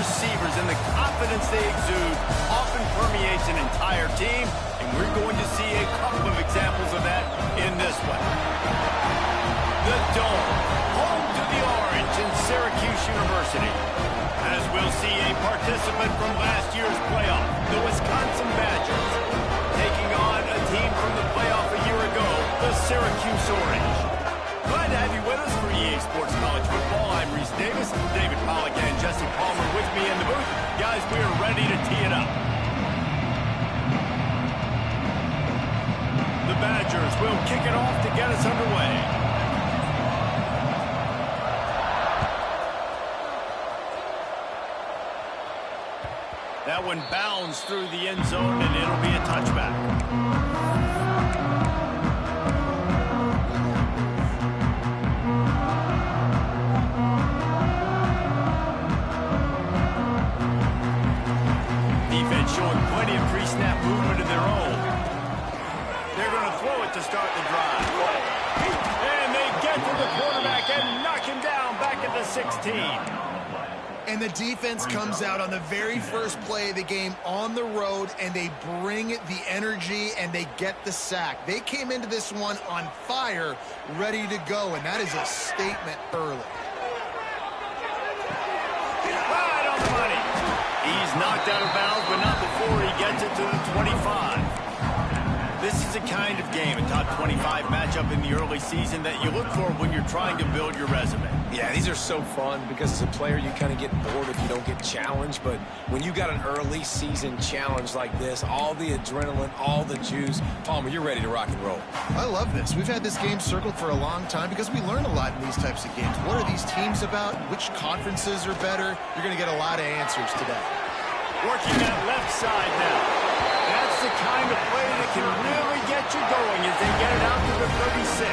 receivers and the confidence they exude often permeates an entire team, and we're going to see a couple of examples of that in this one. The Dome, home to the Orange in Syracuse University. As we'll see a participant from last year's playoff, the Wisconsin Badgers, taking on a team from the playoff a year ago, the Syracuse Orange. Glad to have you with us for EA Sports College Football. I'm Reese Davis, David Pollack and Jesse Palmer with me in the booth. Guys, we are ready to tee it up. The Badgers will kick it off to get us underway. That one bounds through the end zone, and it'll be a touchback. Defense showing plenty of pre-snap movement of their own. They're going to throw it to start the drive. And they get to the quarterback and knock him down back at the 16. And the defense comes out on the very first play of the game on the road, and they bring the energy, and they get the sack. They came into this one on fire, ready to go, and that is a statement early. Right on the money. He's knocked out of bounds, but not before he gets it to the 25. This is a kind of game, a top 25 matchup in the early season that you look for when you're trying to build your resume. Yeah, these are so fun because as a player, you kind of get bored if you don't get challenged. But when you got an early season challenge like this, all the adrenaline, all the juice, Palmer, you're ready to rock and roll. I love this. We've had this game circled for a long time because we learn a lot in these types of games. What are these teams about? Which conferences are better? You're going to get a lot of answers today. Working that left side now. That's the kind of play that can really get you going as they get it out to the 36.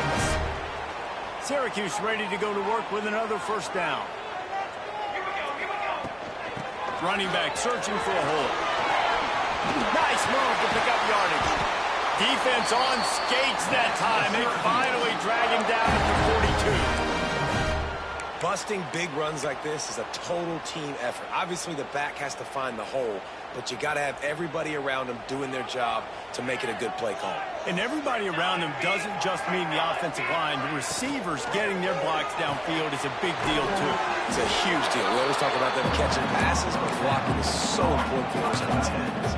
Syracuse ready to go to work with another first down. Running back searching for a hole. Nice move to pick up yardage. Defense on skates that time. They finally drag him down at the 42. Busting big runs like this is a total team effort. Obviously, the back has to find the hole, but you got to have everybody around them doing their job to make it a good play call. And everybody around them doesn't just mean the offensive line. The receivers getting their blocks downfield is a big deal, too. It's a huge deal. We always talk about them catching passes, but blocking is so important for those tight ends.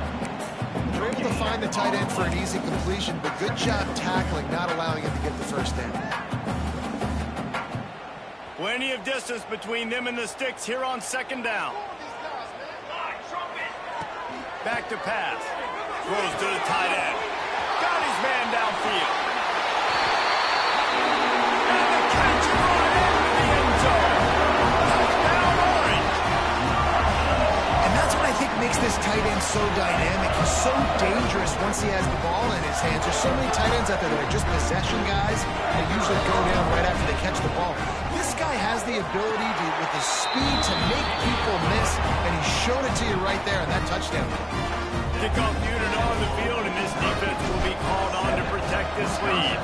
They're able to find the tight end for an easy completion, but good job tackling, not allowing him to get the first down. Plenty of distance between them and the sticks here on second down. Back to pass. Throws to the tight end. Got his man downfield. And the catch right into the end zone. Touchdown Orange. And that's what I think makes this tight end so dynamic. He's so dangerous once he has the ball in his hands. There's so many tight ends out there that are just possession guys. They usually go down right after they catch the ball. This guy has the ability to, with his speed, to make people miss, and he showed it to you right there in that touchdown. Kickoff unit on the field, and this defense will be called on to protect this lead.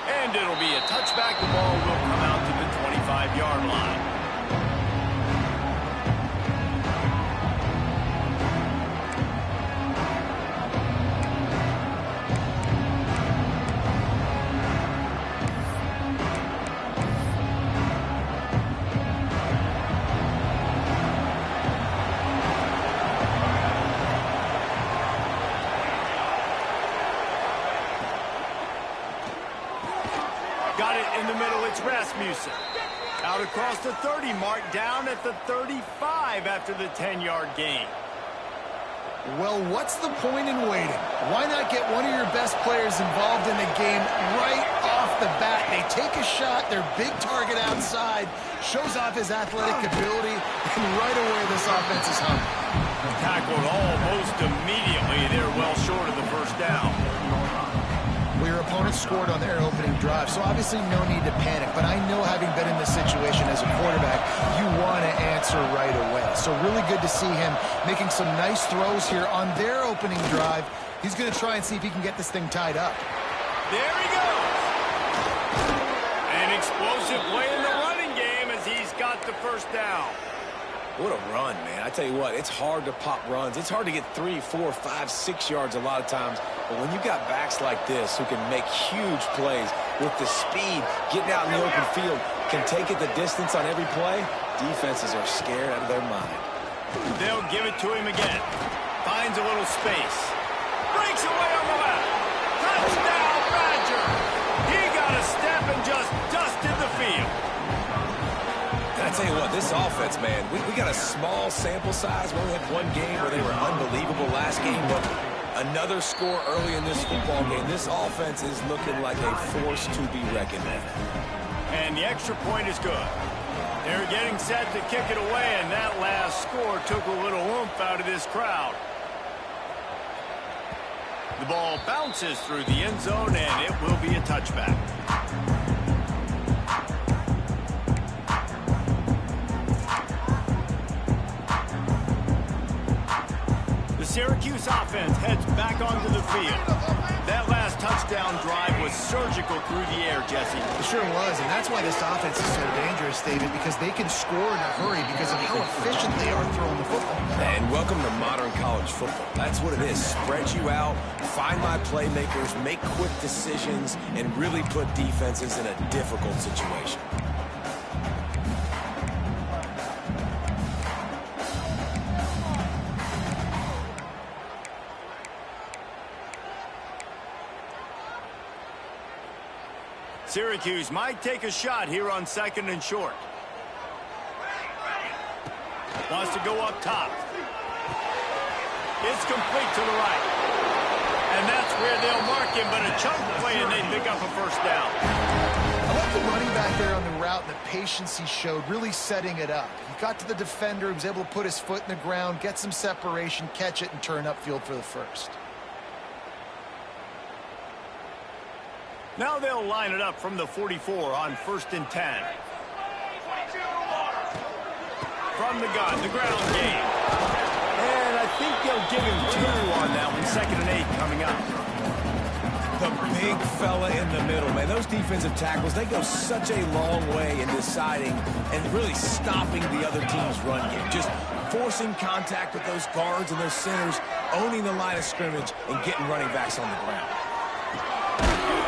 And it'll be a touchback. The ball will come out to the 25-yard line. Got it in the middle, it's Rasmussen. Out across the 30 mark, down at the 35 after the 10-yard gain. Well, what's the point in waiting? Why not get one of your best players involved in the game right off the bat? They take a shot, their big target outside, shows off his athletic ability, and right away this offense is hung. Tackled almost immediately. They're well short of the first down. Well, your opponent scored on their opening drive, so obviously no need to panic. But I know, having been in this situation as a quarterback, you want to answer right away. So really good to see him making some nice throws here on their opening drive. He's going to try and see if he can get this thing tied up. There he goes. Explosive play in the running game as he's got the first down. What a run, man. I tell you what, it's hard to pop runs. It's hard to get 3, 4, 5, 6 yards a lot of times. But when you've got backs like this who can make huge plays with the speed, getting out in the open field, can take it the distance on every play, defenses are scared out of their mind. They'll give it to him again. Finds a little space. Breaks away on the left. Touchdown, Badger. He got a step and just dusted the field. I tell you what, this offense, man, we got a small sample size. We only had one game where they were unbelievable last game, but another score early in this football game. This offense is looking like a force to be reckoned with. And the extra point is good. They're getting set to kick it away, and that last score took a little oomph out of this crowd. The ball bounces through the end zone, and it will be a touchback. Syracuse offense heads back onto the field. That last touchdown drive was surgical through the air, Jesse. It sure was, and that's why this offense is so dangerous, David, because they can score in a hurry because of how efficient they are throwing the football. And welcome to modern college football. That's what it is. Spread you out, find my playmakers, make quick decisions, and really put defenses in a difficult situation. Syracuse might take a shot here on 2nd and short. Wants to go up top. It's complete to the right. And that's where they'll mark him, but a chunk play and they pick up a first down. I like the running back there on the route and the patience he showed, really setting it up. He got to the defender, he was able to put his foot in the ground, get some separation, catch it, and turn upfield for the first. Now they'll line it up from the 44 on 1st and 10. From the gun, the ground game. And I think they'll give him 2 on that one. 2nd and 8 coming up. The big fella in the middle, man. Those defensive tackles, they go such a long way in deciding and really stopping the other team's run game. Just forcing contact with those guards and those centers, owning the line of scrimmage, and getting running backs on the ground.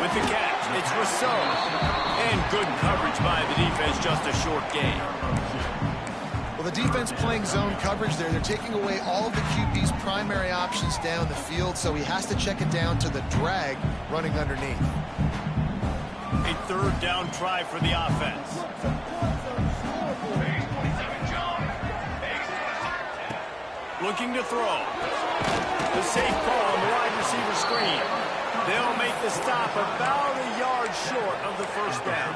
With the catch, it's Rousseau. And good coverage by the defense, just a short gain. Well, the defense playing zone coverage there. They're taking away all of the QB's primary options down the field, so he has to check it down to the drag running underneath. A 3rd down try for the offense. Looking to throw. The safe call on the wide receiver screen. They'll make the stop about a yard short of the first down.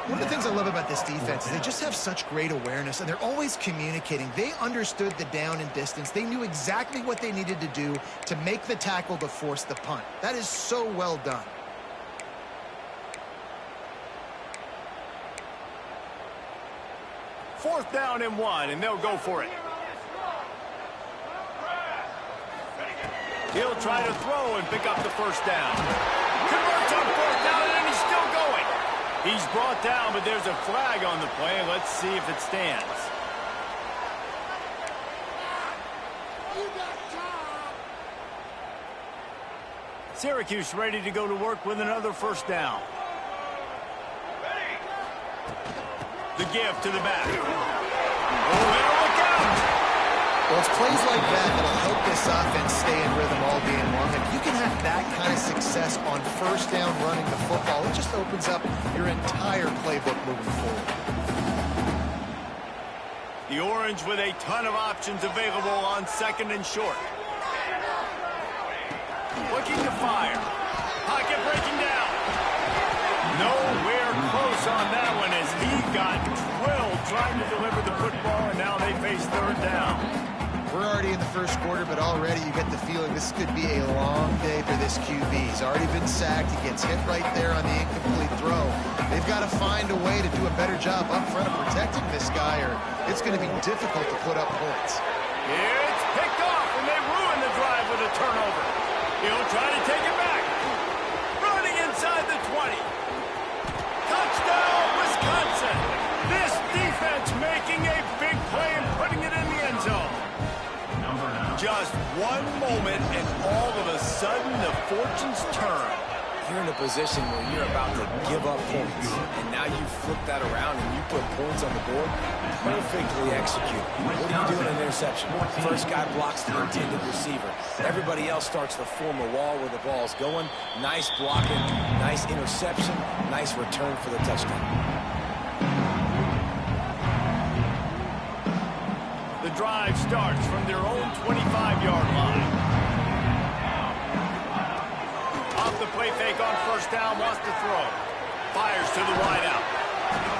One of the things I love about this defense is they just have such great awareness, and they're always communicating. They understood the down and distance. They knew exactly what they needed to do to make the tackle to force the punt. That is so well done. Fourth down and 1, and they'll go for it. He'll try to throw and pick up the first down. Converts on 4th down, and he's still going. He's brought down, but there's a flag on the play. Let's see if it stands. Syracuse ready to go to work with another first down. The give to the back. Oh, better look out! Well, it's plays like that that'll help this offense stay in rhythm all game long. If you can have that kind of success on 1st down running the football, it just opens up your entire playbook moving forward. The Orange with a ton of options available on 2nd and short. Looking to fire. Pocket breaking down. Nowhere close on that one as he got drilled trying to deliver the football, and now they face 3rd down. We're already in the first quarter, but already you get the feeling this could be a long day for this QB. He's already been sacked. He gets hit right there on the incomplete throw. They've got to find a way to do a better job up front of protecting this guy, or it's going to be difficult to put up points. It's picked off, and they ruin the drive with a turnover. He'll try to take it back. Running inside the 20. This defense making a big play and putting it in the end zone. Just one moment, and all of a sudden, the fortunes turn. You're in a position where you're about to give up points, and now you flip that around and you put points on the board. Perfectly executed. What do you do in an interception? First guy blocks the intended receiver. Everybody else starts to form a wall where the ball's going. Nice blocking, nice interception, nice return for the touchdown. The drive starts from their own 25-yard line. Off the play fake on first down, wants to throw. Fires to the wideout.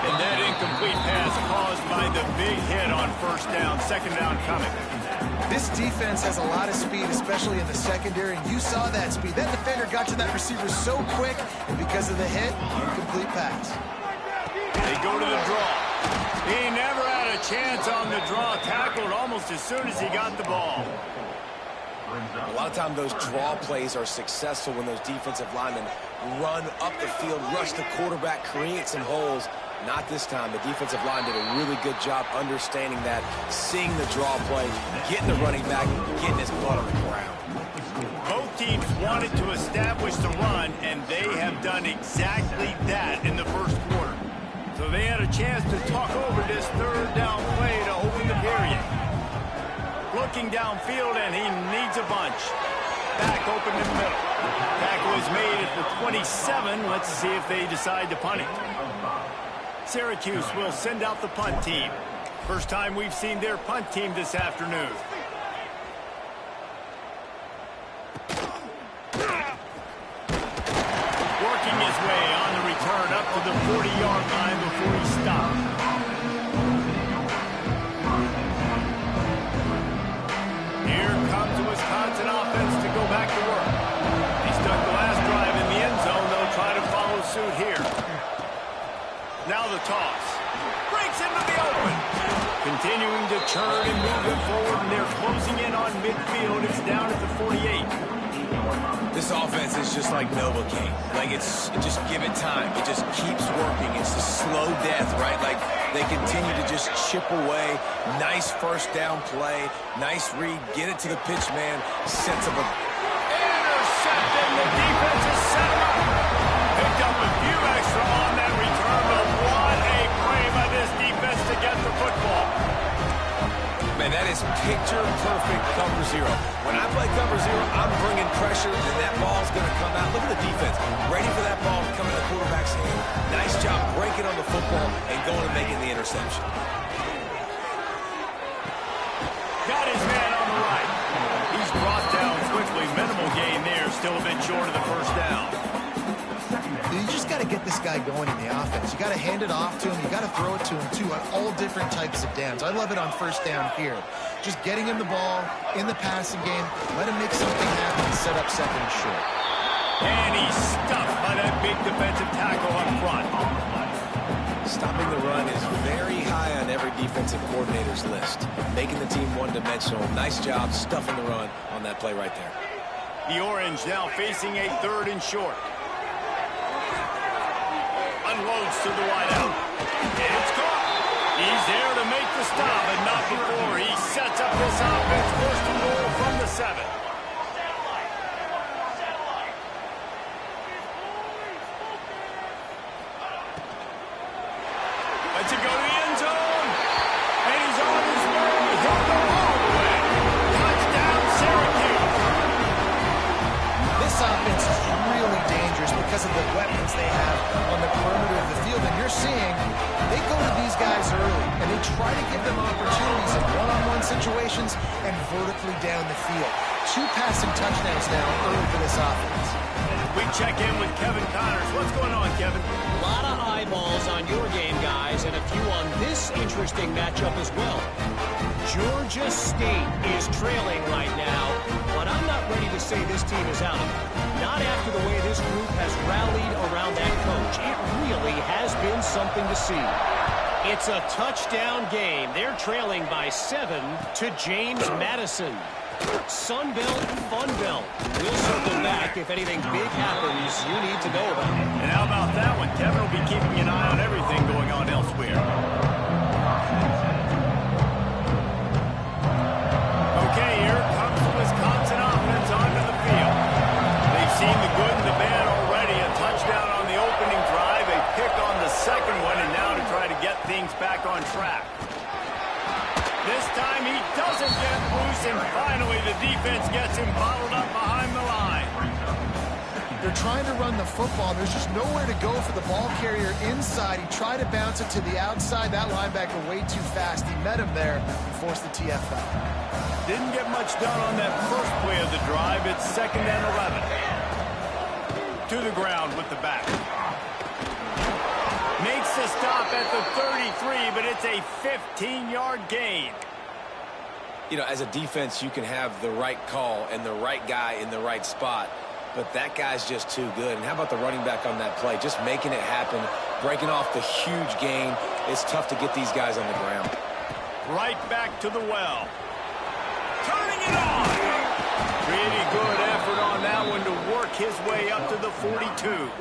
And that incomplete pass caused by the big hit on first down. Second down coming. This defense has a lot of speed, especially in the secondary, and you saw that speed. That defender got to that receiver so quick, and because of the hit, incomplete pass. They go to the draw. He never had a chance on the draw. Tackled almost as soon as he got the ball. A lot of times those draw plays are successful when those defensive linemen run up the field, rush the quarterback, create some holes. Not this time. The defensive line did a really good job understanding that, seeing the draw play, getting the running back, getting his butt on the ground. Both teams wanted to establish the run, and they have done exactly that in the first quarter. So they had a chance to talk over this third down play to open the period. Looking downfield, and he needs a bunch. Back open in the middle. Tackle is made at the 27. Let's see if they decide to punt it. Syracuse will send out the punt team. First time we've seen their punt team this afternoon. Working his way on the return up to the 40-yard line before he stopped. Here comes the Wisconsin offense to go back to work. He stuck the last drive in the end zone. They'll try to follow suit here. Now the toss. Breaks into the open. Continuing to churn and move it forward, and they're closing in on midfield. It's down at the 48. This offense is just like Novocaine. Like, just give it time. It just keeps working. It's a slow death, right? Like, they continue to just chip away. Nice first down play. Nice read. Get it to the pitch man. Sets up a... Intercepted. The defense has set him up. Picked up a few extra on that return, but what a play by this defense to get the football. Man, that is picture-perfect cover zero. When I play cover zero, I'm bringing pressure, and that ball's going to come out. Look at the defense. Ready for that ball to come in the quarterback's hand. Nice job breaking on the football and going and making the interception. Got his man on the right. He's brought down quickly. Minimal gain there. Still a bit short of the first down. You just got to get this guy going in the offense. You got to hand it off to him. You got to throw it to him, too, on all different types of downs. I love it on first down here. Just getting him the ball in the passing game. Let him make something happen and set up second and short. And he's stuffed by that big defensive tackle up front. Stopping the run is very high on every defensive coordinator's list. Making the team one-dimensional. Nice job stuffing the run on that play right there. The Orange now facing a third and short. Unloads to the wideout. It's caught. He's there to make the stop, but not before. He sets up this offense first and goal from the 7. Lets it go to the end zone. And he's on his way. He'll go all the way. Touchdown, Syracuse. This offense is really dangerous because of the weapons they have on the perimeter of the field. And you're seeing they go to these guys early, and they try to give them opportunities in one-on-one situations and vertically down the field. 2 passing touchdowns now early for this offense. We check in with Kevin Connors. What's going on, Kevin? A lot of eyeballs on your game, guys, and a few on this interesting matchup as well. Georgia State is trailing right now, but I'm not ready to say this team is out of it. Not after the way this group has rallied around that coach. It really has been something to see. It's a touchdown game. They're trailing by 7 to James Madison. Sun Belt, Fun Belt. We'll circle back if anything big happens you need to know about. And how about that one? Kevin will be keeping an eye on everything going on elsewhere. offense back on track. This time he doesn't get loose, and finally the defense gets him bottled up behind the line. They're trying to run the football. There's just nowhere to go for the ball carrier inside. He tried to bounce it to the outside. That linebacker way too fast. He met him there and forced the TFL. Didn't get much done on that first play of the drive. It's 2nd and 11. To the ground with the back. Makes the stop at the 33, but it's a 15-yard gain. You know, as a defense, you can have the right call and the right guy in the right spot, but that guy's just too good. And how about the running back on that play? Just making it happen, breaking off the huge gain. It's tough to get these guys on the ground. Right back to the well. Turning it on. Pretty good effort on that one to work his way up to the 42.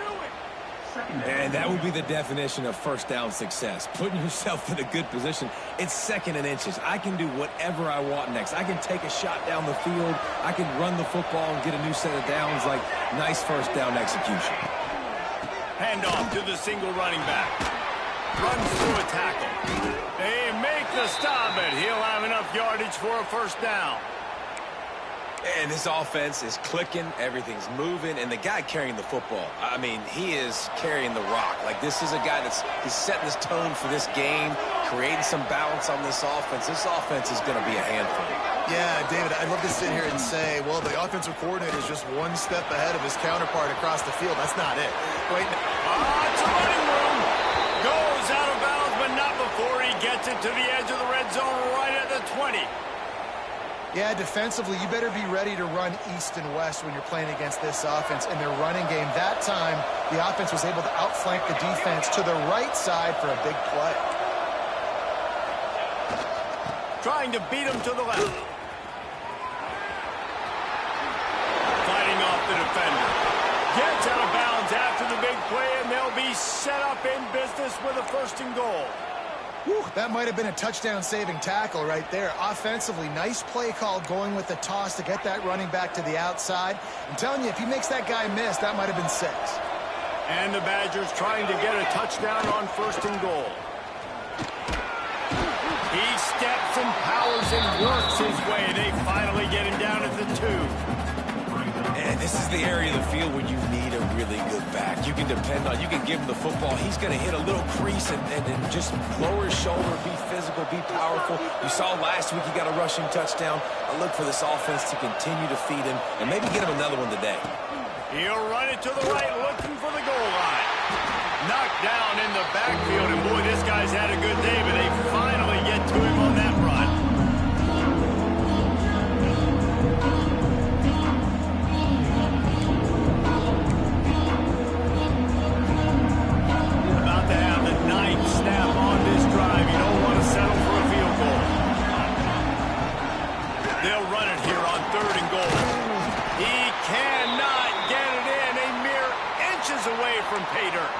And that would be the definition of first down success. Putting yourself in a good position. It's 2nd and inches. I can do whatever I want next. I can take a shot down the field. I can run the football and get a new set of downs. Like, nice first down execution. Handoff to the single running back. Runs through a tackle. They make the stop, and he'll have enough yardage for a first down. And this offense is clicking, everything's moving, and the guy carrying the football, I mean, he is carrying the rock. Like, this is a guy he's setting this tone for this game, creating some balance on this offense. This offense is going to be a handful. Yeah, David, I'd love to sit here and say, well, the offensive coordinator is just one step ahead of his counterpart across the field. That's not it. Right now. It's a running room. Goes out of bounds, but not before he gets it to the edge of the red zone right at the 20. Yeah, defensively, you better be ready to run east and west when you're playing against this offense in their running game. That time, the offense was able to outflank the defense to the right side for a big play. Trying to beat him to the left. Fighting off the defender. Gets out of bounds after the big play, and they'll be set up in business with a 1st and goal. Whew, that might have been a touchdown-saving tackle right there. Offensively, nice play call going with the toss to get that running back to the outside. I'm telling you, if he makes that guy miss, that might have been 6. And the Badgers trying to get a touchdown on 1st and goal. He steps and powers and works his way. They finally get him down at the 2. And this is the area of the field where you need a really good back. You can depend on, you can give him the football. He's going to hit a little crease and just lower his shoulder, be physical, be powerful. You saw last week he got a rushing touchdown. I look for this offense to continue to feed him and maybe get him another one today. He'll run it to the right, looking for the goal line. Knocked down in the backfield, and boy, this guy's had a good day, but they finally get to him on that run. About to have the 9th snap on this drive. You don't want to settle for a field goal. They'll run it here on 3rd and goal. He cannot get it in. A mere inches away from pay dirt.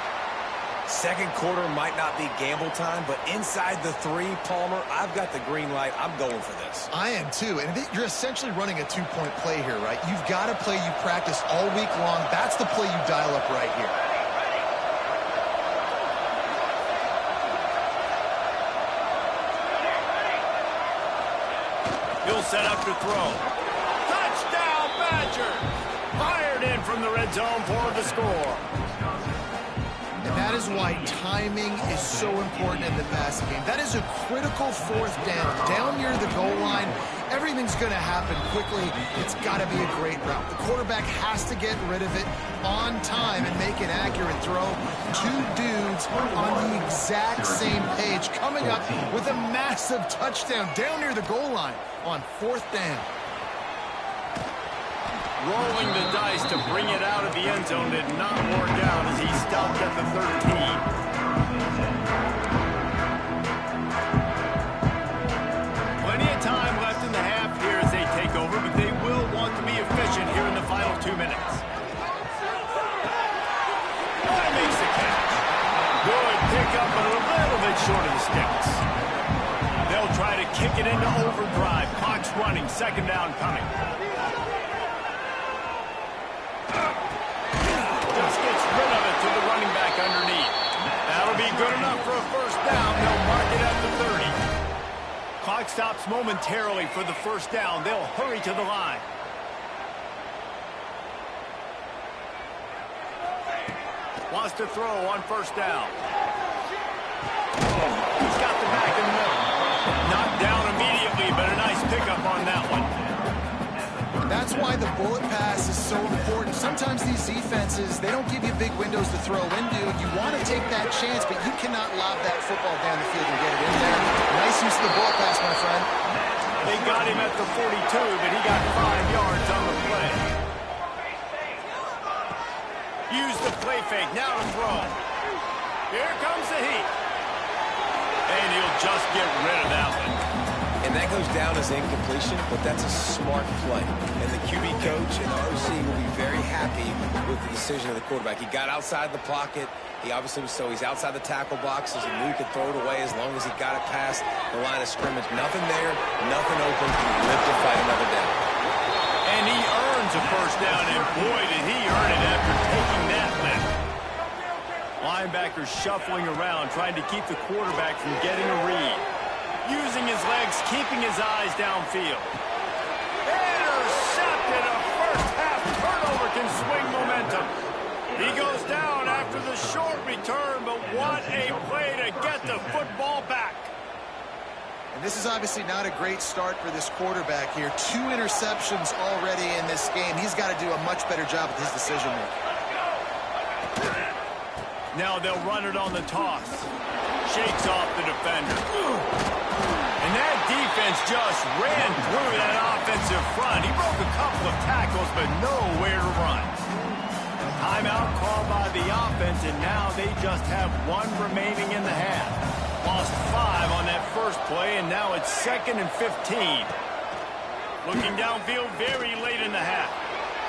2nd quarter might not be gamble time, but inside the 3, Palmer, I've got the green light. I'm going for this. I am too, and you're essentially running a 2-point play here, right? You've got a play you practice all week long. That's the play you dial up right here. He'll set up to throw. Touchdown, Badger! Fired in from the red zone for the score. And that is why timing is so important in the passing game. That is a critical 4th down. Down near the goal line, everything's going to happen quickly. It's got to be a great route. The quarterback has to get rid of it on time and make an accurate throw. 2 dudes on the exact same page coming up with a massive touchdown down near the goal line on 4th down. Rolling the dice to bring it out of the end zone did not work out as he stopped at the 13. Plenty of time left in the half here as they take over, but they will want to be efficient here in the final 2 minutes. That makes the catch. Good pickup, but a little bit short of the sticks. They'll try to kick it into overdrive. Clock's running. 2nd down coming. Just gets rid of it to the running back underneath. That'll be good enough for a 1st down. They'll mark Clock stops momentarily for the first down. They'll hurry to the line. Wants to throw on first down. He's got the back in the middle. Knocked down immediately, but a nice pickup on that one. That's why the bullet pass is so important. Sometimes these defenses, they don't give you big windows to throw into. You want to take that chance, but you cannot lob that football down the field and get it in there. Nice use of the bullet pass, my friend. They got him at the 42, but he got 5 yards on the play. Use the play fake. Now to throw. Here comes the heat. And he'll just get rid of that one. And that goes down as incompletion, but that's a smart play. And the QB coach and the OC will be very happy with the decision of the quarterback. He got outside the pocket. He obviously was he's outside the tackle boxes. He knew he could throw it away as long as he got it past the line of scrimmage. Nothing there, nothing open. He lived to fight another down. And he earns a first down, and boy, did he earn it after taking that lift. Linebacker shuffling around, trying to keep the quarterback from getting a read. Using his legs, keeping his eyes downfield. Intercepted. A first-half turnover can swing momentum. He goes down after the short return, but what a play to get the football back. And this is obviously not a great start for this quarterback here. 2 interceptions already in this game. He's got to do a much better job with his decision-making. Now they'll run it on the toss. Shakes off the defender. And that defense just ran through that offensive front. He broke a couple of tackles, but nowhere to run. Timeout called by the offense, and now they just have 1 remaining in the half. Lost 5 on that first play, and now it's 2nd and 15. Looking downfield very late in the half.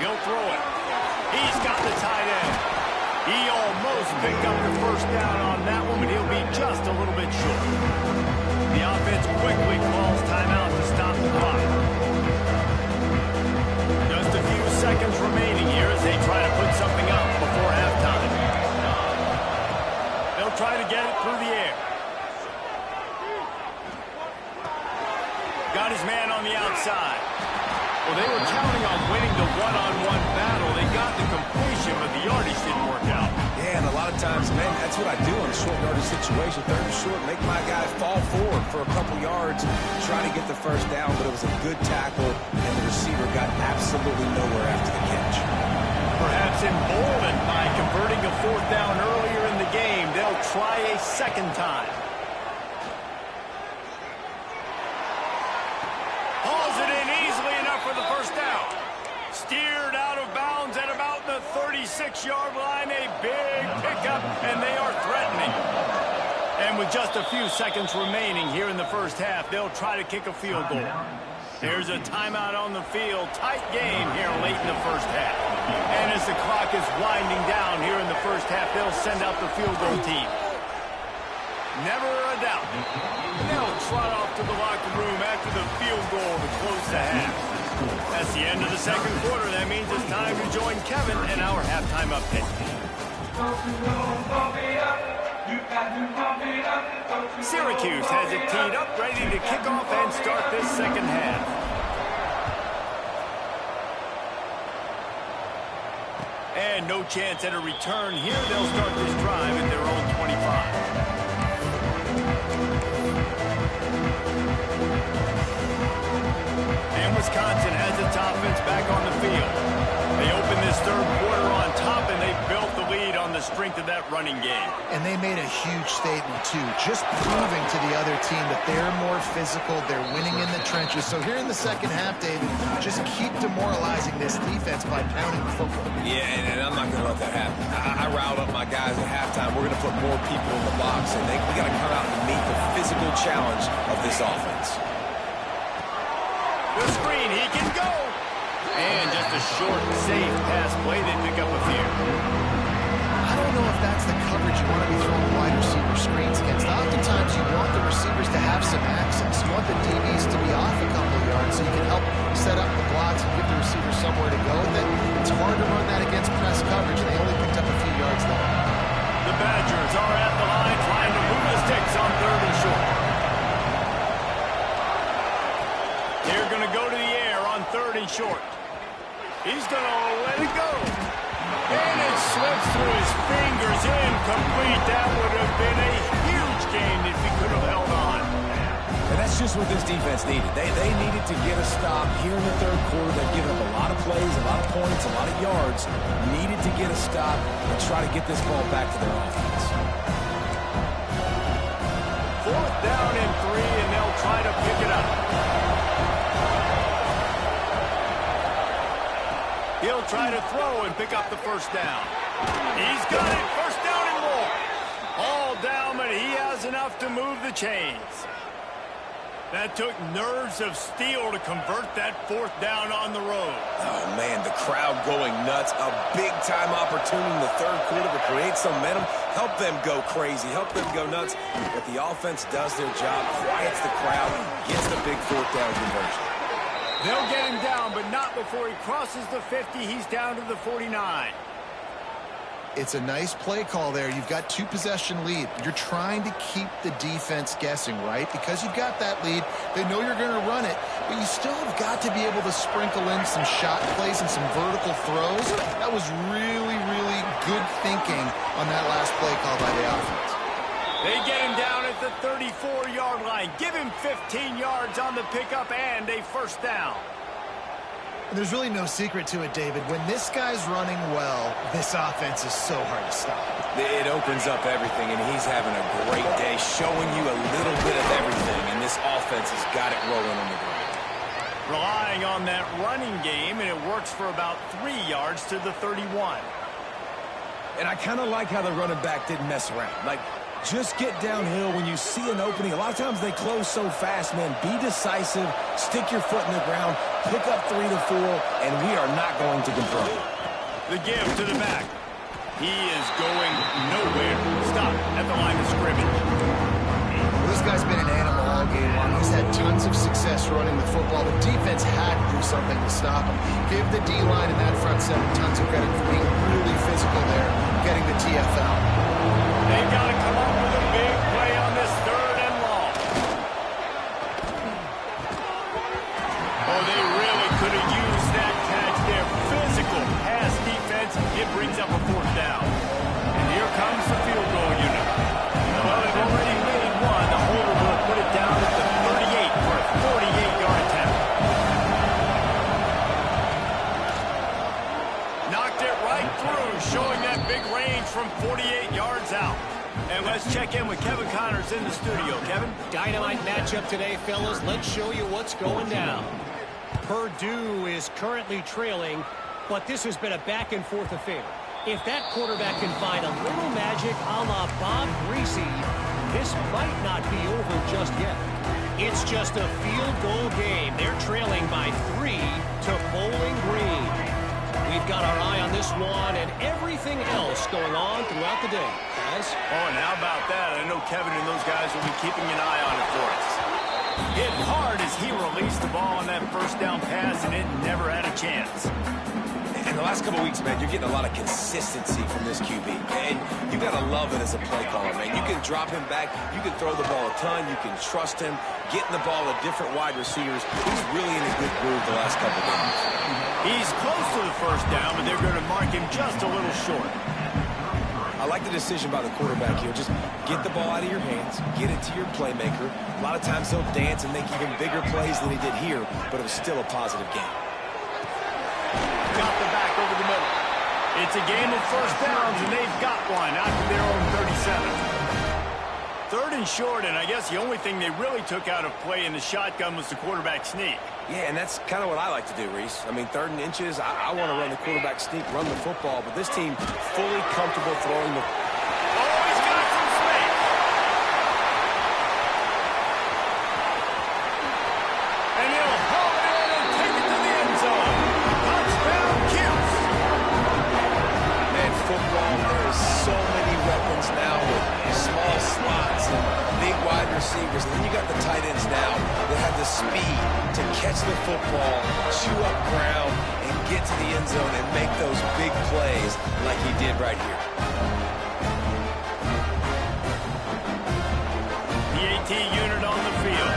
He'll throw it. He's got the tight end. He almost picked up the first down on that one, but he'll be just a little bit short. The offense quickly calls timeout to stop the clock. Just a few seconds remaining here as they try to put something up before halftime. They'll try to get it through the air. Got his man on the outside. Well, they were counting on winning the one-on-one battle. They got the completion, but the yardage didn't work out. Yeah, and a lot of times, man, that's what I do in a short yardage situation. 3rd and short, make my guy fall forward for a couple yards, try to get the first down, but it was a good tackle, and the receiver got absolutely nowhere after the catch. Perhaps emboldened by converting a 4th down earlier in the game, they'll try a 2nd time. Hauls it in easily enough for the first down. Steered out of bounds at about the 36-yard line. A big pickup, and they are threatening. And with just a few seconds remaining here in the first half, they'll try to kick a field goal. There's a timeout on the field. Tight game here late in the first half. And as the clock is winding down here in the first half, they'll send out the field goal team. Never a doubt. They'll trot off to the locker room after the field goal to close the half. That's the end of the 2nd quarter. That means it's time to join Kevin in our halftime update. Syracuse has it teed up, ready to kick off and start this 2nd half. And no chance at a return here. They'll start this drive at their own 25. And Wisconsin has its offense back on the field. They open this 3rd quarter on top, and they built the lead on the strength of that running game. And they made a huge statement, too, just proving to the other team that they're more physical, they're winning in the trenches. So here in the 2nd half, David, just keep demoralizing this defense by pounding the football. Yeah, and I'm not going to let that happen. I riled up my guys at halftime. We're going to put more people in the box, and we got to come out and meet the physical challenge of this offense. The screen, he can go. And just a short, safe pass play. They pick up a few. I don't know if that's the coverage you want to be throwing wide receiver screens against. Oftentimes, you want the receivers to have some access. You want the DBs to be off a couple of yards so you can help set up the blocks and give the receiver somewhere to go with it. It's hard to run that against press coverage, and they only picked up a few yards there. The Badgers are at the line trying to move the sticks on 3rd and short. and short. He's going to let it go. And it slips through his fingers. Incomplete. That would have been a huge gain if he could have held on. And that's just what this defense needed. They needed to get a stop here in the third quarter. They've given up a lot of plays, a lot of points, a lot of yards. Needed to get a stop and try to get this ball back to their offense. 4th down and 3, and they'll try to pick it up. He'll try to throw and pick up the first down. He's got it. First down and more. All down, but he has enough to move the chains. That took nerves of steel to convert that 4th down on the road. Oh, man, the crowd going nuts. A big-time opportunity in the third quarter to create some momentum. Help them go crazy. Help them go nuts. But the offense does their job, quiets the crowd, gets the big 4th down conversion. They'll get him down, but not before he crosses the 50. He's down to the 49. It's a nice play call there. You've got 2-possession lead. You're trying to keep the defense guessing, right? Because you've got that lead. They know you're going to run it, but you still have got to be able to sprinkle in some shot plays and some vertical throws. That was really, really good thinking on that last play call by the offense. They get him down at the 34-yard line. Give him 15 yards on the pickup and a first down. And there's really no secret to it, David. When this guy's running well, this offense is so hard to stop. It opens up everything, and he's having a great day, showing you a little bit of everything, and this offense has got it rolling on the ground. Relying on that running game, and it works for about 3 yards to the 31. And I kind of like how the running back didn't mess around. Like, just get downhill when you see an opening. A lot of times they close so fast, man. Be decisive, stick your foot in the ground, pick up 3 to 4, and we are not going to confront. The give to the back. He is going nowhere. Stop at the line of scrimmage. Well, this guy's been an animal all game long. He's had tons of success running the football. The defense had to do something to stop him. Give the D-line and that front seven tons of credit for being really physical there, getting the TFL. They've got to come up with a big play on this 3rd and long. Oh, they really could have used that catch there. Physical pass defense. It brings up a 4th down. And here comes the field goal unit. Well, they've already made one. The holder will put it down at the 38 for a 48-yard attempt. Knocked it right through, showing that big range from 48 yards out. And let's check in with Kevin Connors in the studio. Kevin? Dynamite matchup today, fellas. Let's show you what's going down. Purdue is currently trailing, but this has been a back-and-forth affair. If that quarterback can find a little magic a la Bob Greasy, this might not be over just yet. It's just a field goal game. They're trailing by 3 to Bowling Green. We've got our eye on this one and everything else going on throughout the day, guys. Oh, and how about that? I know Kevin and those guys will be keeping an eye on it for us. Hit hard as he released the ball on that first down pass, and it never had a chance. In the last couple of weeks, man, you're getting a lot of consistency from this QB. And you got to love it as a play caller, man. You can drop him back. You can throw the ball a ton. You can trust him. Getting the ball to different wide receivers. He's really in a good groove the last couple of games. He's close to the first down, but they're going to mark him just a little short. I like the decision by the quarterback here. Just get the ball out of your hands. Get it to your playmaker. A lot of times he'll dance and make even bigger plays than he did here, but it was still a positive game. Got the back over the middle. It's a game of first downs, and they've got one out to their own 37. 3rd and short, and I guess the only thing they really took out of play in the shotgun was the quarterback sneak. Yeah, and that's kind of what I like to do, Reese. I mean, 3rd and inches, I want to run the quarterback sneak, run the football, but this team fully comfortable throwing the... Oh, he's got some space. And he'll haul it in and take it to the end zone. Touchdown, Cuse. Man, football, there is so many weapons now with small slots and big wide receivers. And then you got the tight ends now that have the speed to catch the football, chew up ground, and get to the end zone and make those big plays like he did right here. The AT unit on the field.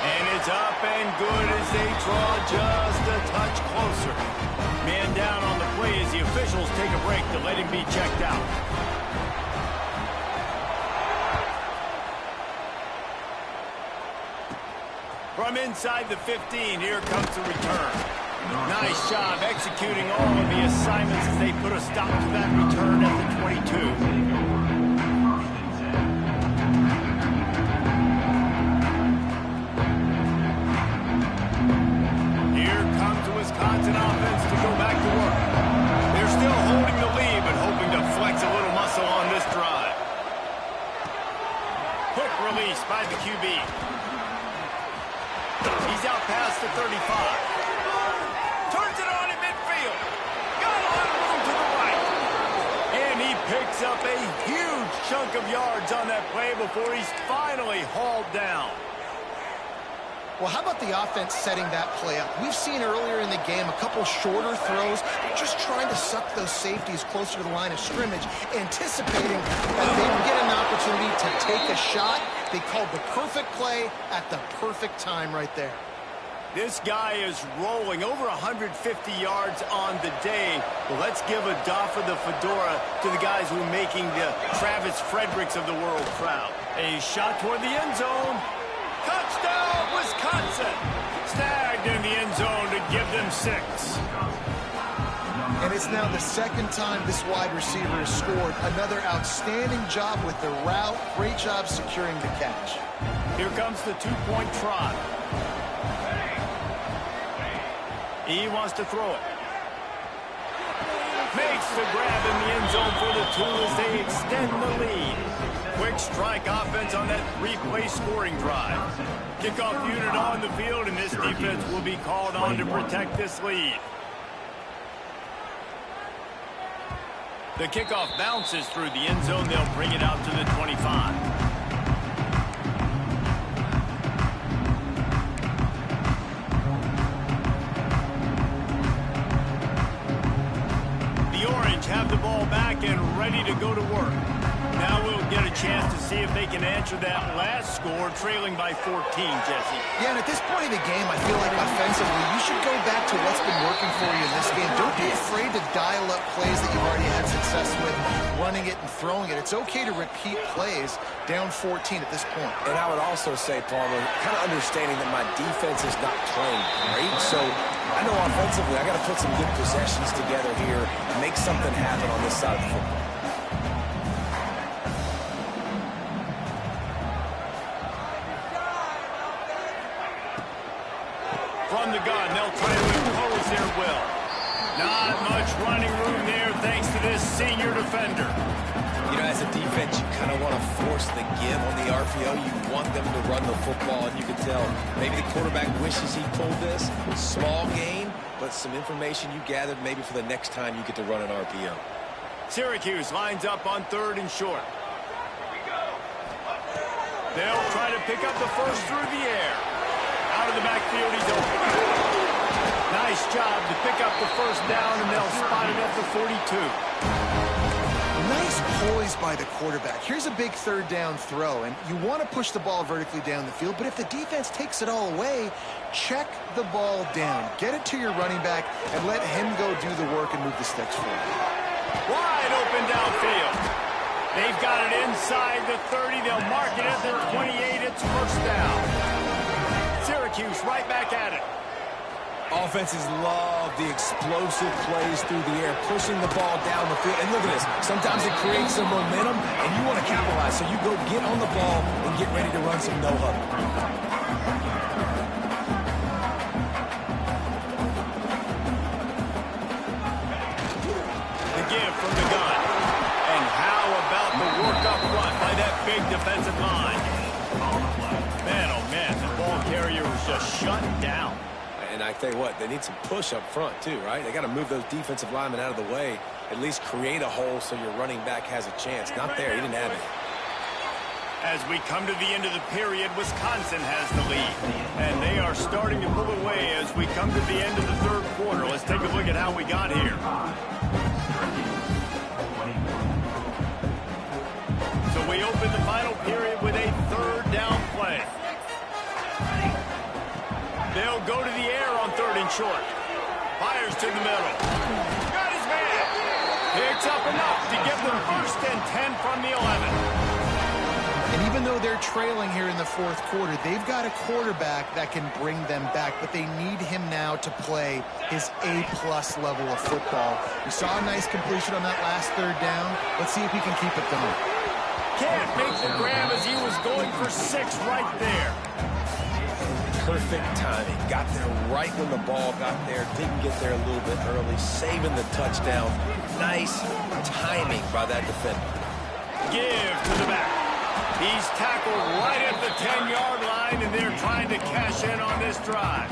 And it's up and good as they draw just a touch closer. Man down on the play as the officials take a break to let him be checked out. From inside the 15, here comes the return. Nice job executing all of the assignments as they put a stop to that return at the 22. Wisconsin offense to go back to work. They're still holding the lead, but hoping to flex a little muscle on this drive. Quick release by the QB. He's out past the 35. Turns it on in midfield. Got a lot of room to the right. And he picks up a huge chunk of yards on that play before he's finally hauled down. Well, how about the offense setting that play up? We've seen earlier in the game a couple shorter throws. They're just trying to suck those safeties closer to the line of scrimmage, anticipating that they would get an opportunity to take a shot. They called the perfect play at the perfect time right there. This guy is rolling over 150 yards on the day. Well, let's give a doff of the fedora to the guys who are making the Travis Fredericks of the world proud. A shot toward the end zone. Touchdown, Wisconsin! Snagged in the end zone to give them 6. And it's now the second time this wide receiver has scored. Another outstanding job with the route. Great job securing the catch. Here comes the two-point try. He wants to throw it. Makes the grab in the end zone for the 2 as they extend the lead. Quick strike offense on that 3-play scoring drive. Kickoff unit on the field, and this defense will be called on to protect this lead. The kickoff bounces through the end zone. They'll bring it out to the 25. Have the ball back and ready to go to work. Now we'll get a chance to see if they can answer that last score, trailing by 14, Jesse. Yeah, and at this point in the game, I feel like offensively, you should go back to what's been working for you in this game. Don't be afraid to dial up plays that you've already had success with, running it and throwing it. It's okay to repeat plays down 14 at this point. And I would also say, Palmer, kind of understanding that my defense is not playing great, so I know offensively I got to put some good possessions together here and make something happen on this side of the football. From the gun, they'll try to impose their will. Not much running room there thanks to this senior defender. You know, as a defense, you kind of want to force the give on the RPO. You want them to run the football, and you can tell maybe the quarterback wishes he pulled this. Small gain, but some information you gathered maybe for the next time you get to run an RPO. Syracuse lines up on 3rd and short. They'll try to pick up the first through the air. Out of the backfield, he's open. Nice job to pick up the first down, and they'll spot it at the 42. Nice poise by the quarterback. Here's a big 3rd down throw, and you want to push the ball vertically down the field, but if the defense takes it all away, check the ball down. Get it to your running back and let him go do the work and move the sticks for you. Wide open downfield. They've got it inside the 30. They'll mark it at the 28. It's first down. Syracuse right back at it. Offenses love the explosive plays through the air, pushing the ball down the field. And look at this. Sometimes it creates some momentum, and you want to capitalize. So you go get on the ball and get ready to run some no-huddle. The give from the gun. And how about the work up front by that big defensive line? Man, oh man, the ball carrier was just shut down. And I tell you what, they need some push up front too, right? They got to move those defensive linemen out of the way, at least create a hole so your running back has a chance. Not there, he didn't have it. As we come to the end of the period, Wisconsin has the lead. And they are starting to pull away as we come to the end of the 3rd quarter. Let's take a look at how we got here. So we open the final period with a 3rd down play. short. Fires to the middle. Got his man. Picks up enough to give them 1st and 10 from the 11. And even though they're trailing here in the 4th quarter, they've got a quarterback that can bring them back, but they need him now to play his A-plus level of football. We saw a nice completion on that last 3rd down. Let's see if he can keep it going. Can't make the grab as he was going for 6 right there. Perfect timing. Got there right when the ball got there. Didn't get there a little bit early. Saving the touchdown. Nice timing by that defender. Give to the back. He's tackled right at the 10-yard line, and they're trying to cash in on this drive.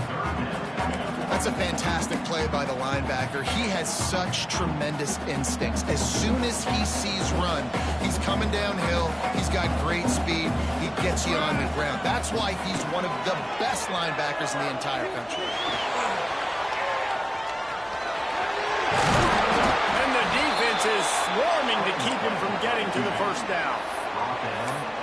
That's a fantastic play by the linebacker. He has such tremendous instincts. As soon as he sees run, he's coming downhill. He's got great speed. He gets you on the ground. That's why he's one of the best linebackers in the entire country. And the defense is swarming to keep him from getting to the 1st down.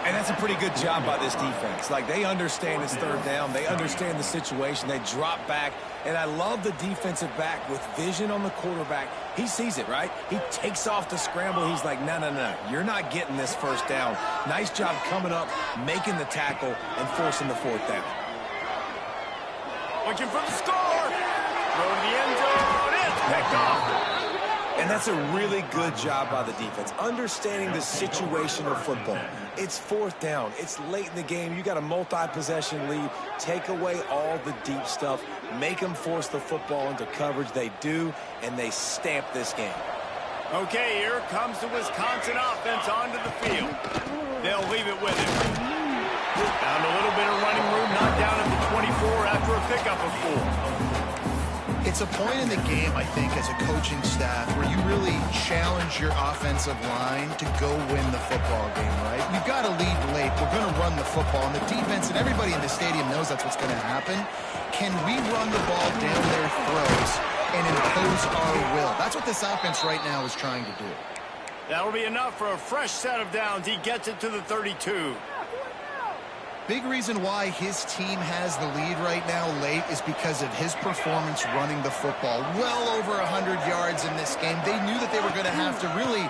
And that's a pretty good job by this defense. Like, they understand it's 3rd down. They understand the situation. They drop back. And I love the defensive back with vision on the quarterback. He sees it, right? He takes off the scramble. He's like, no, no, no. You're not getting this 1st down. Nice job coming up, making the tackle, and forcing the 4th down. Looking for the score. Throw to the end zone. It's picked off. And that's a really good job by the defense, understanding the situation of football. It's 4th down. It's late in the game. You got a multi-possession lead. Take away all the deep stuff. Make them force the football into coverage. They do, and they stamp this game. Okay, here comes the Wisconsin offense onto the field. They'll leave it with him. Found a little bit of running room, knocked down at the 24 after a pickup of 4. It's a point in the game, I think, as a coaching staff where you really challenge your offensive line to go win the football game, right? We've got to lead late. We're going to run the football. And the defense and everybody in the stadium knows that's what's going to happen. Can we run the ball down their throats and impose our will? That's what this offense right now is trying to do. That'll be enough for a fresh set of downs. He gets it to the 32. Big reason why his team has the lead right now late is because of his performance running the football. Well over 100 yards in this game. They knew that they were going to have to really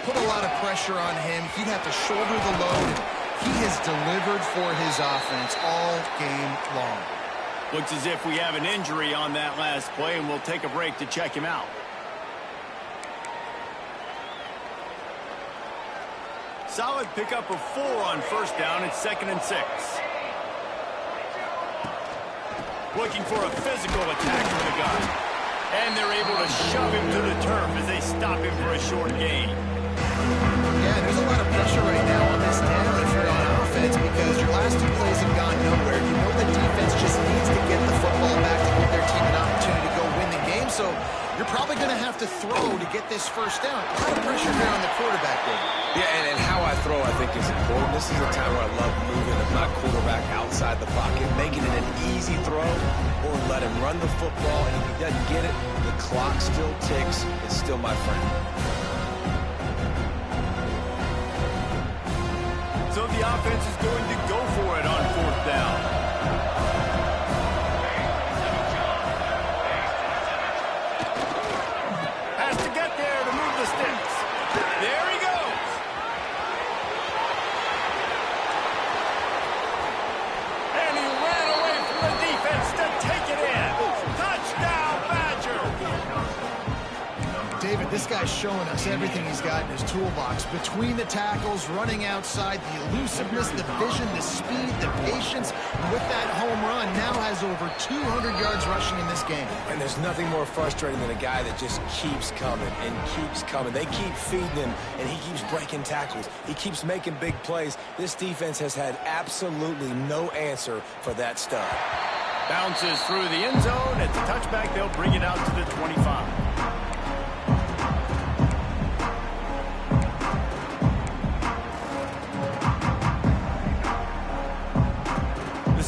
put a lot of pressure on him. He'd have to shoulder the load. He has delivered for his offense all game long. Looks as if we have an injury on that last play, and we'll take a break to check him out. Solid pickup of 4 on 1st down. It's 2nd and 6. Looking for a physical attack from the gun. And they're able to shove him to the turf as they stop him for a short gain. Yeah, there's a lot of pressure right now on this down if you're on offense because your last 2 plays have gone nowhere. You know the defense just needs to get the football back to give their team an opportunity to go win the game. So you're probably going to have to throw to get this 1st down. A lot of pressure here on the quarterback there. Yeah, and how I throw, I think, is important. This is a time where I love moving my quarterback outside the pocket, making it an easy throw, or let him run the football, and if he doesn't get it, the clock still ticks. It's still my friend. So the offense is going to go for it on 4th down. Has to get there to move the sticks. There he goes. And he ran away from the defense to take it in. Touchdown, Badger. David, this guy's showing us everything he's got in his toolbox. Between the tackles, running outside, the elusiveness, the vision, the speed, the patience. And with that home run, now has over 200 yards rushing in this game. And there's nothing more frustrating than a guy that just keeps coming and keeps coming. They keep feeding him, and he keeps breaking tackles. He keeps making big plays. This defense has had absolutely no answer for that stud. Bounces through the end zone. It's a touchback. They'll bring it out to the 25.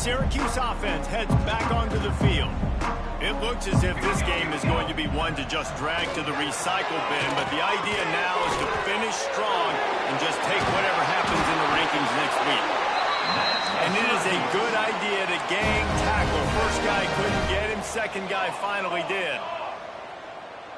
Syracuse offense heads back onto the field. It looks as if this game is going to be one to just drag to the recycle bin, but the idea now is to finish strong and just take whatever happens in the rankings next week. And it is a good idea to gang tackle. First guy couldn't get him, second guy finally did.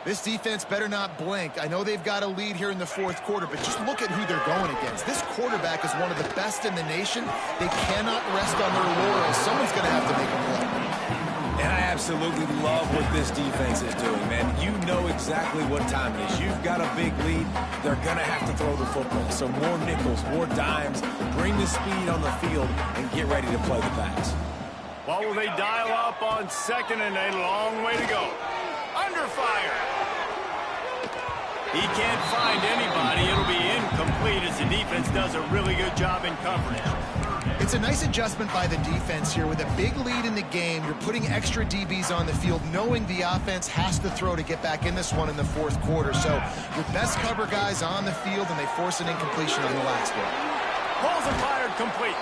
This defense better not blink. I know they've got a lead here in the fourth quarter, but just look at who they're going against. This quarterback is one of the best in the nation. They cannot rest on their laurels. Someone's going to have to make a play. And I absolutely love what this defense is doing, man. You know exactly what time it is. You've got a big lead. They're going to have to throw the football. So more nickels, more dimes. Bring the speed on the field and get ready to play the pass. What will they dial up on second and a long way to go? Under fire. He can't find anybody. It'll be incomplete as the defense does a really good job in coverage. It's a nice adjustment by the defense here. With a big lead in the game, you're putting extra DBs on the field, knowing the offense has to throw to get back in this one in the fourth quarter. So your best cover guys on the field, and they force an incompletion on the last one. Balls are fired complete.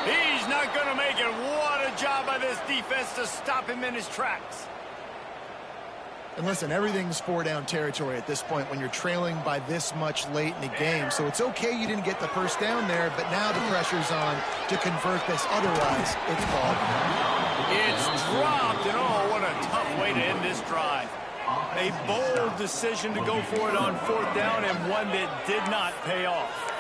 He's not going to make it. What a job by this defense to stop him in his tracks. And listen, everything's four-down territory at this point when you're trailing by this much late in the game. So it's okay you didn't get the first down there, but now the pressure's on to convert this. Otherwise, it's ball. It's dropped, and oh, what a tough way to end this drive. A bold decision to go for it on fourth down, and one that did not pay off.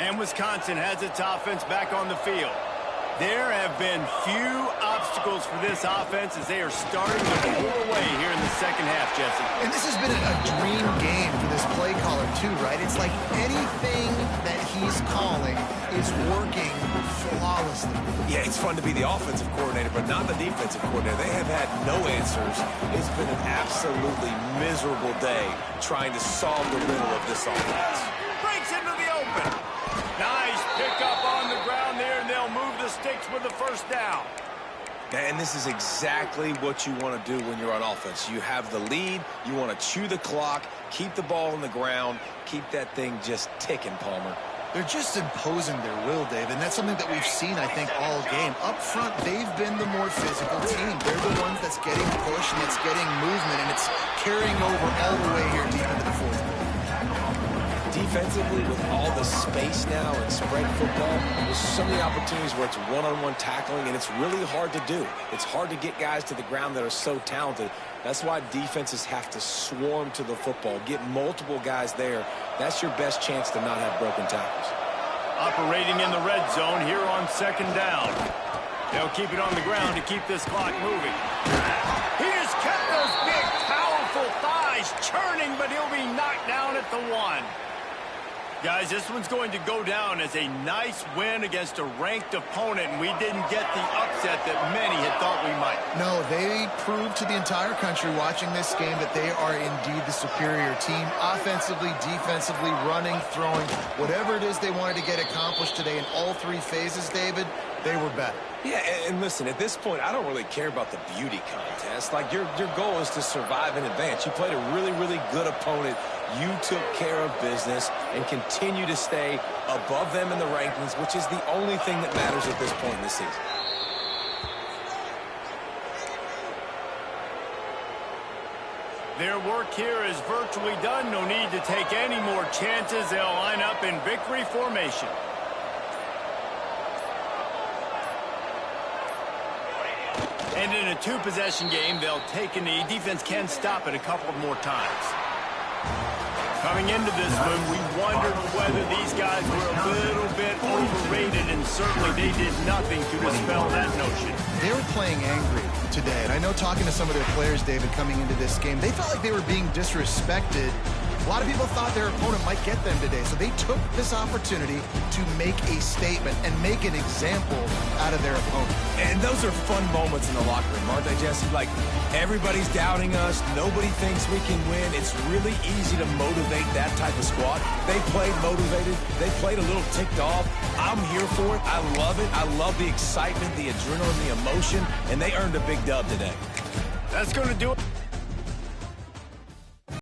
And Wisconsin has its offense back on the field. There have been few obstacles for this offense as they are starting to pull away here in the second half, Jesse. And this has been a dream game for this play caller, too, right? It's like anything that he's calling is working flawlessly. Yeah, it's fun to be the offensive coordinator, but not the defensive coordinator. They have had no answers. It's been an absolutely miserable day trying to solve the riddle of this offense. Breaks into the open. Nice pickup on the ground there, and they'll move the sticks with the first down. And this is exactly what you want to do when you're on offense. You have the lead. You want to chew the clock, keep the ball on the ground, keep that thing just ticking, Palmer. They're just imposing their will, Dave, and that's something that we've seen, I think, all game. Up front, they've been the more physical team. They're the ones that's getting pushed and it's getting movement, and it's carrying over all the way here deep into the fourth quarter. Defensively, with all the space now and spread football, there's so many opportunities where it's one-on-one tackling, and it's really hard to do. It's hard to get guys to the ground that are so talented. That's why defenses have to swarm to the football, get multiple guys there. That's your best chance to not have broken tackles. Operating in the red zone here on second down. They'll keep it on the ground to keep this clock moving. He just kept those big, powerful thighs churning, but he'll be knocked down at the one. Guys, this one's going to go down as a nice win against a ranked opponent, and we didn't get the upset that many had thought we might. No, they proved to the entire country watching this game that they are indeed the superior team. Offensively, defensively, running, throwing, whatever it is they wanted to get accomplished today in all three phases, David, they were better. Yeah, and listen, at this point, I don't really care about the beauty contest. Like, your goal is to survive and advance. You played a really, really good opponent. You took care of business and continue to stay above them in the rankings, which is the only thing that matters at this point in the season. Their work here is virtually done. No need to take any more chances. They'll line up in victory formation. And in a two-possession game, they'll take a knee. Defense can stop it a couple more times. Coming into this one, we wondered whether these guys were a little bit overrated, and certainly they did nothing to dispel that notion. They were playing angry today, and I know talking to some of their players, David, coming into this game, they felt like they were being disrespected. A lot of people thought their opponent might get them today, so they took this opportunity to make a statement and make an example out of their opponent. And those are fun moments in the locker room, aren't they, Jesse? Like, everybody's doubting us. Nobody thinks we can win. It's really easy to motivate that type of squad. They played motivated. They played a little ticked off. I'm here for it. I love it. I love the excitement, the adrenaline, the emotion, and they earned a big dub today. That's going to do it.